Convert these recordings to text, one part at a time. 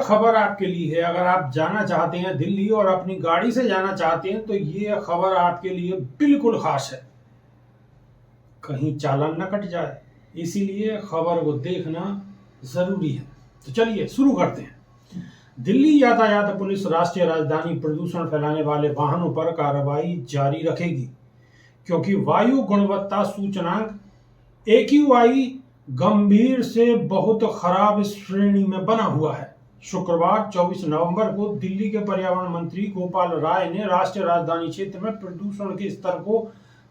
खबर आपके लिए है। अगर आप जाना चाहते हैं दिल्ली और अपनी गाड़ी से जाना चाहते हैं तो ये खबर आपके लिए बिल्कुल खास है। कहीं चालान न कट जाए, इसीलिए खबर को देखना जरूरी है। तो चलिए शुरू करते हैं। दिल्ली यातायात पुलिस राष्ट्रीय राजधानी प्रदूषण फैलाने वाले वाहनों पर कार्रवाई जारी रखेगी, क्योंकि वायु गुणवत्ता सूचकांक AQI गंभीर से बहुत खराब श्रेणी में बना हुआ है। शुक्रवार 24 नवंबर को दिल्ली के पर्यावरण मंत्री गोपाल राय ने राष्ट्रीय राजधानी क्षेत्र में प्रदूषण के स्तर को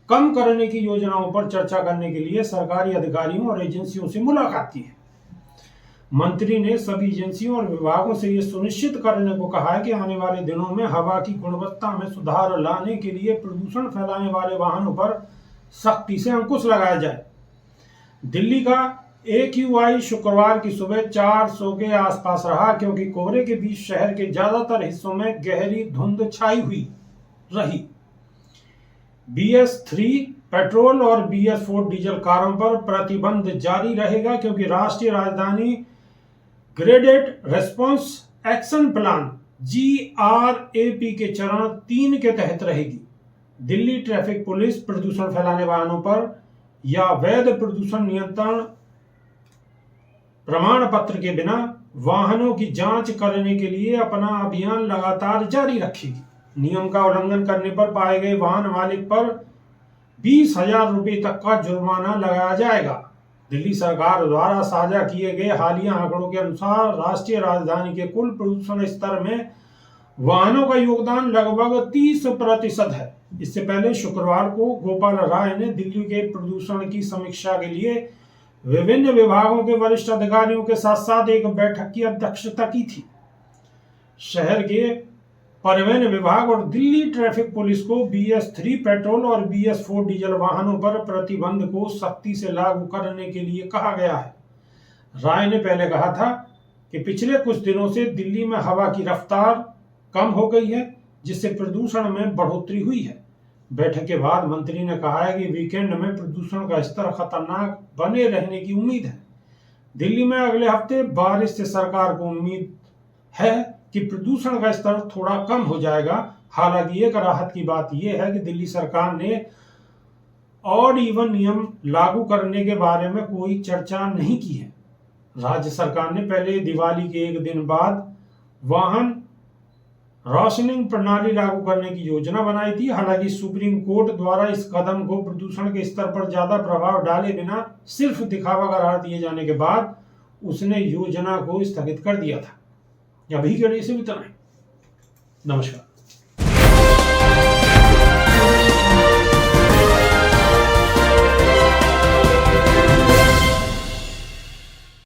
कम करने की योजनाओं पर चर्चा करने के लिए सरकारी अधिकारियों और एजेंसियों से मुलाकात की है। मंत्री ने सभी एजेंसियों और विभागों से यह सुनिश्चित करने को कहा है कि आने वाले दिनों में हवा की गुणवत्ता में सुधार लाने के लिए प्रदूषण फैलाने वाले वाहनों पर सख्ती से अंकुश लगाया जाए। दिल्ली का AQI शुक्रवार की सुबह 400 के आसपास रहा, क्योंकि कोहरे के बीच शहर के ज्यादातर हिस्सों में गहरी धुंध छाई हुई रही। BS3 पेट्रोल और BS4 डीजल कारों पर प्रतिबंध जारी रहेगा, क्योंकि राष्ट्रीय राजधानी graded response action plan GRAP के चरण 3 के तहत रहेगी। दिल्ली ट्रैफिक पुलिस प्रदूषण फैलाने वाहनों पर या वैध प्रदूषण नियंत्रण प्रमाण पत्र के बिना वाहनों की जांच करने के लिए अपना अभियान लगातार जारी रखेगी। नियम का उल्लंघन करने पर पाए गए वाहन मालिक पर 20,000 रुपये तक का जुर्माना लगाया जाएगा। दिल्ली सरकार द्वारा साझा किए गए हालिया आंकड़ों के अनुसार राष्ट्रीय राजधानी के कुल प्रदूषण स्तर में वाहनों का योगदान लगभग 30% है। इससे पहले शुक्रवार को गोपाल राय ने दिल्ली के प्रदूषण की समीक्षा के लिए विभिन्न विभागों के वरिष्ठ अधिकारियों के साथ साथ एक बैठक की अध्यक्षता की थी। शहर के परिवहन विभाग और दिल्ली ट्रैफिक पुलिस को BS3 पेट्रोल और BS4 डीजल वाहनों पर प्रतिबंध को सख्ती से लागू करने के लिए कहा गया है। राय ने पहले कहा था कि पिछले कुछ दिनों से दिल्ली में हवा की रफ्तार कम हो गई है, जिससे प्रदूषण में बढ़ोतरी हुई है। बैठक के बाद मंत्री ने कहा है कि वीकेंड में प्रदूषण का स्तर खतरनाक बने रहने की उम्मीद है। दिल्ली में अगले हफ्ते बारिश से सरकार को उम्मीद है कि प्रदूषण का स्तर थोड़ा कम हो जाएगा। हालांकि एक राहत की बात यह है कि दिल्ली सरकार ने ऑड इवन नियम लागू करने के बारे में कोई चर्चा नहीं की है। राज्य सरकार ने पहले दिवाली के एक दिन बाद वाहन रोशनिंग प्रणाली लागू करने की योजना बनाई थी। हालांकि सुप्रीम कोर्ट द्वारा इस कदम को प्रदूषण के स्तर पर ज्यादा प्रभाव डाले बिना सिर्फ दिखावा करार दिए जाने के बाद उसने योजना को स्थगित कर दिया था। अभी के लिए सिर्फ इतना ही। नमस्कार।